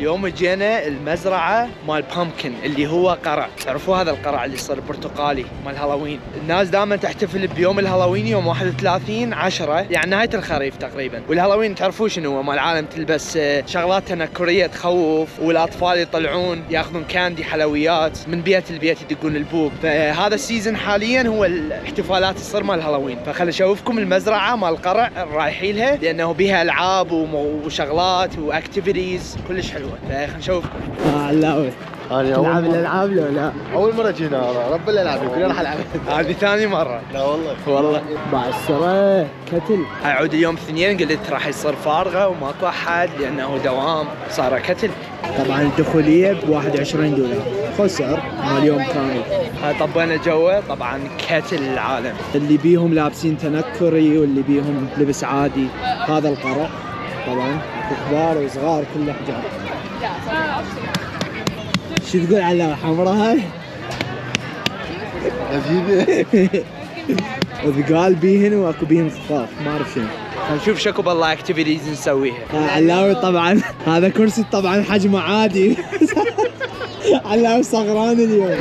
اليوم جينا المزرعة مال بامكن اللي هو قرع. تعرفوا هذا القرع اللي يصير برتقالي مال هالوين؟ الناس دائما تحتفل بيوم الهالوين يوم 31/10، يعني نهاية الخريف تقريبا. والهالوين تعرفوا شنو هو؟ مال العالم تلبس شغلات تنكرية تخوف، والاطفال يطلعون ياخذون كاندي حلويات من بيت لبيت يدقون البوق. فهذا السيزن حاليا هو الاحتفالات تصير مال هالوين. فخلي اشوفكم المزرعة مال القرع رايحين لها، لانه بيها العاب وشغلات واكتيفيتيز كلش حلوة. فخلينا نشوفكم. علاوي تلعب الالعاب لو لا؟ اول مره جينا رب الالعاب يمكن راح العب. هذه ثاني مرة. لا والله بعسرة كتل. هيعود اليوم اثنين، قلت راح يصير فارغة وماكو احد لانه دوام، صار كتل. طبعا الدخولية ب$21 خسر مال يوم كامل. هاي طبينا جوه. طبعا كتل العالم، اللي بيهم لابسين تنكري واللي بيهم لبس عادي. هذا القرع طبعا كبار وصغار كل احجار. شو تقول على حمراء هاي؟ ثقال بيهن واكو بيهن خفاف ما اعرف شنو. نشوف شكو بالله اكتيفيتيز نسويها. علاوي طبعا هذا كرسي طبعا حجمه عادي. علاوي صغران اليوم.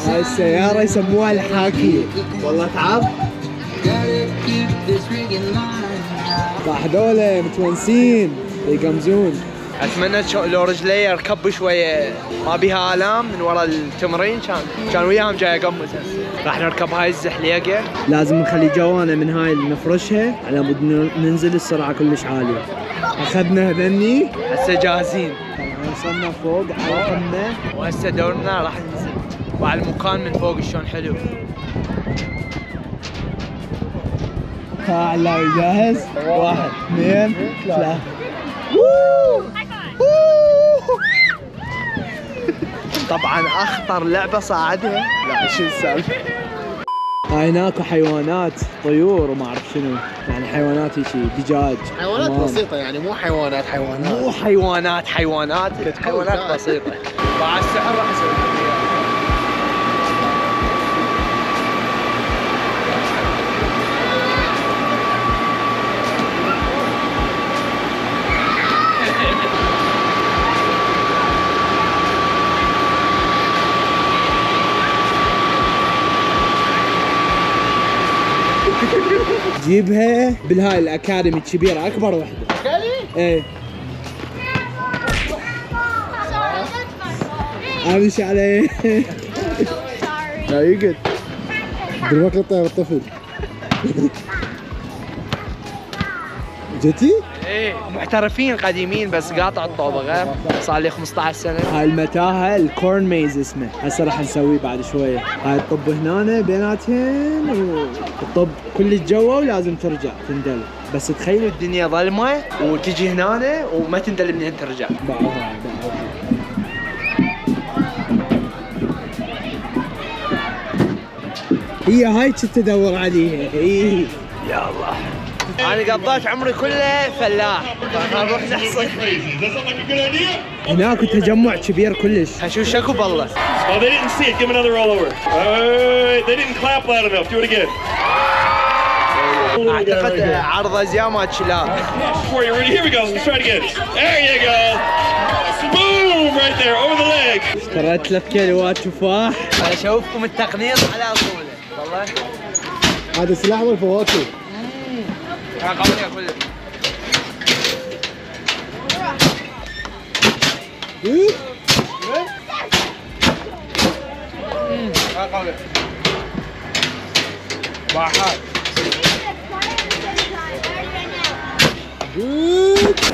هاي السيارة يسموها الحاكية. والله تعب. صح دولة متونسين يقمزون. اتمنى لو رجلي يركب شويه ما بيها الام من وراء التمرين، كان وياهم جاي اقمز. راح نركب هاي الزحليقه. لازم نخلي جوانا من هاي نفرشها على مود ننزل السرعه كلش عاليه. اخذنا هذني هسه جاهزين. طبعا وصلنا فوق على قمه وهسه دورنا راح ننزل. وعلى المكان من فوق شلون حلو. علاوي جاهز؟ 1 2 3. طبعا اخطر لعبه صاعدها. لا شو السالفه؟ هاي هناك حيوانات طيور وما اعرف شنو، يعني حيوانات شيء دجاج. حيوانات بسيطه يعني مو حيوانات مو حيوانات بسيطه. مع السحر راح اسوي. جيبها بالهاي الاكاديمي الكبيره اكبر وحده. ايه امشي عليه. لا يقعد دلوقتي الطير الطفل. جتي؟ ايه محترفين قديمين بس قاطع الطوبه. صار لي 15 سنه. هاي المتاهه الكورن ميز اسمه، هسه راح نسويه بعد شويه. هاي الطب هنا بيناتهن والطب كل جوا ولازم ترجع تندل. بس تخيل الدنيا ظلمه وتجي هنا وما تندل منين ترجع. بعضها هي هاي كنت ادور عليها. ايه يا الله انا قضيت عمري كله فلاح. نروح نحصل. هناك تجمع كبير كلش. هشوف شكو بالله. Oh, they didn't see it. Give him another rollover. They didn't clap loud enough. Do it again. اعتقد عرضه زيامات شلال. For you, Rudy. Here we go. Let's try it again. There you go. Boom! Right there, over the leg. اشتريت 3 كيلوات تفاح. اشوفكم التقنيط على طوله. والله هذا سلاح والفواكه. قوية كله. قوية. باحات.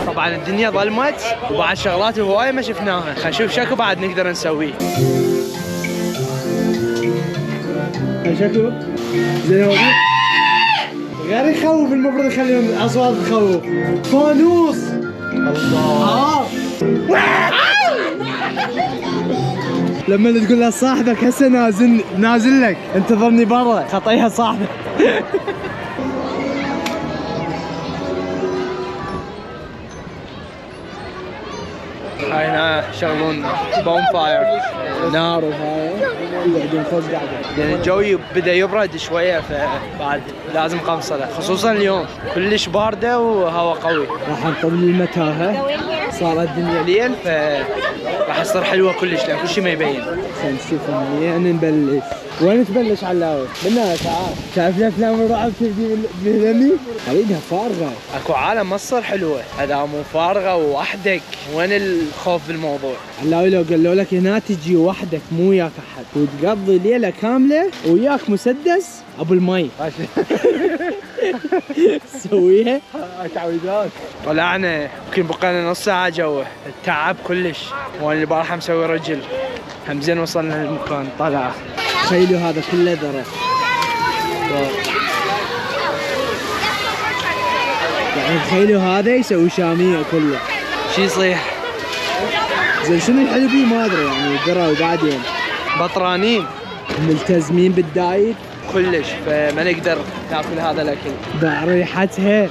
طبعا الدنيا ظلمت وبعد شغلات هواية ما شفناها. خلينا نشوف شكو بعد نقدر نسويه. شكله زي هو غير يخوف. المفروض يخليهم الاصوات تخوف. فانوس الله. لما تقول لصاحبك هسه نازل لك انتظرني برا خطيها صاحبك. هاي هنا شغلون بون فاير نار وهاي يقعدون فوق قاعدة. لان الجو بدا يبرد شويه فبعد لازم قنصله، خصوصا اليوم كلش بارده وهواء قوي. راح نطل المتاهة صارت الدنيا ليل فراح تصير حلوه كلش لان كل شيء ما يبين. خلينا نشوف منين نبلش. وين تبلش علاوي؟ منها تعال. شايف الافلام الرعب تبدي بالهمي؟ اريدها فارغه. اكو عالم ما تصير حلوه، اذا مو فارغه وحدك وين الخوف بالموضوع؟ علاوي لو قالوا لك هنا تجي وحدك مو وياك احد وتقضي ليله كامله وياك مسدس ابو المي تسويها؟ تعويضات. طلعنا يمكن بقينا نص ساعه جوه، التعب كلش، وانا البارحه مسوي رجل. همزين وصلنا للمكان طلع. تخيلوا هذا كله ذره. يعني تخيلوا هذا يسوي شاميه كله. شي يصيح؟ زين شنو الحلو فيه ما ادري يعني ذره وبعدين بطرانين ملتزمين بالدايت كلش، فما نقدر ناكل هذا الاكل. ضع ريحتها.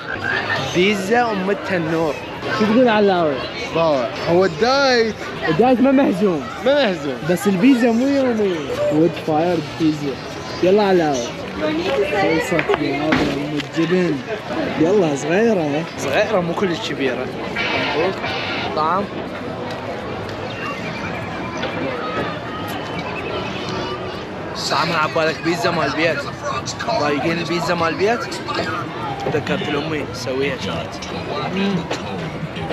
بيتزا ام التنور. شو تقول علاوي؟ ضاع هو الدايت الدايت ما مهزوم ما مهزوم. بس البيتزا مو يومي. وود فاير بيتزا. يلا علاوي. خلصت يا ام الجبن. يلا صغيره. صغيره مو كلش كبيره. طعم طعمها عبالك بيتزا مال البيت. ضايقين البيتزا مال البيت؟ تذكرت الامي تسويها كانت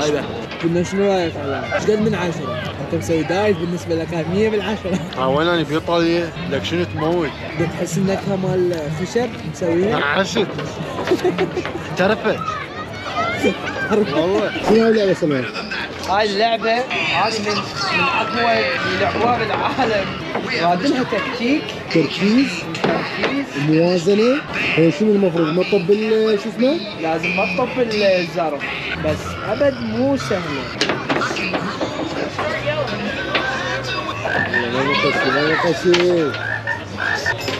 طيبه. قلنا شنو رايك علاوي؟ ايش قد من 10؟ انت مسوي دايت بالنسبه لك 100 بالعشرة. وين انا بايطاليا لك شنو تموت؟ بتحس النكهه مال خشب مسويها؟ عشت ترفت والله. شنو اللعبه اسمها؟ هاي اللعبه هذه من اقوى اللعبات بالعالم، رادلها تكتيك تركيز موازنه. هو شنو المفروض ما تطب شو اسمه؟ لازم ما تطب الزرف بس ابد مو سهله. ما نقصي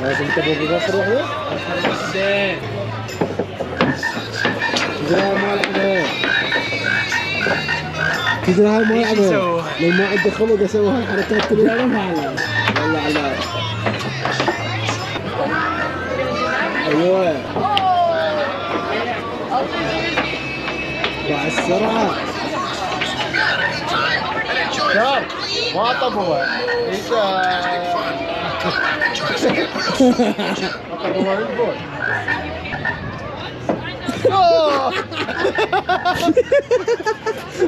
لازم تبغى بغفر واحده. زين تجرها ما لعبه. تجرها ما ايش لعبه. يسووها؟ لو ما عندي خلق اسوي هالحركات كلها على. يلا على. ايوه مع السرعه. شباب ما طبوا انت طبوا البول.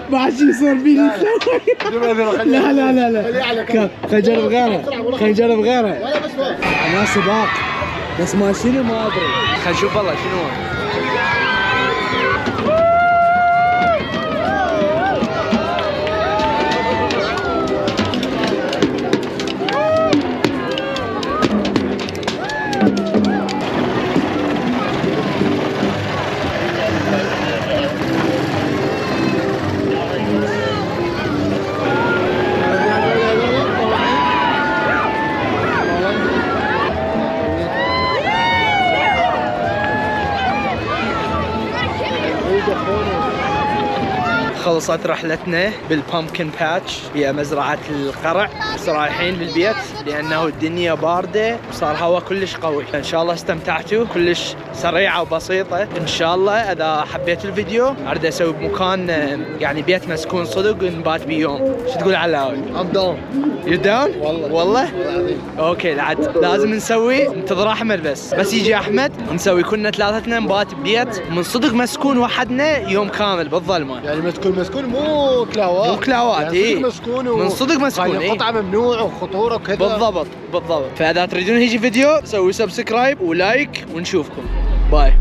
ما عاد شي يصير فيني. لا لا لا لا. خلينا نجرب غيره. خلينا نجرب غيره. انا سباق بس ما شنو ما ادري. خلينا نشوف والله شنو هو. خلصت رحلتنا بالبامكن باتش هي مزرعة القرع، بس رايحين للبيت لأنه الدنيا باردة وصار هوا كلش قوي. إن شاء الله استمتعتوا، كلش سريعة وبسيطة. إن شاء الله إذا حبيتوا الفيديو أريد أسوي بمكان يعني بيت مسكون صدق نبات بيوم. شو تقول علاوي؟ I'm down. You down؟ والله؟ العظيم. اوكي عاد لازم نسوي انتظر احمد بس يجي احمد نسوي كنا ثلاثتنا نبات ببيت من صدق مسكون وحدنا يوم كامل بالظلمه. يعني مسكون مو كلاوات. مو كلاوات يعني ايه. مسكون من صدق مسكون يعني ايه. قطعة ممنوع وخطورة وكذا. بالضبط. فاذا تريدون يجي فيديو سوي سبسكرايب ولايك ونشوفكم. باي.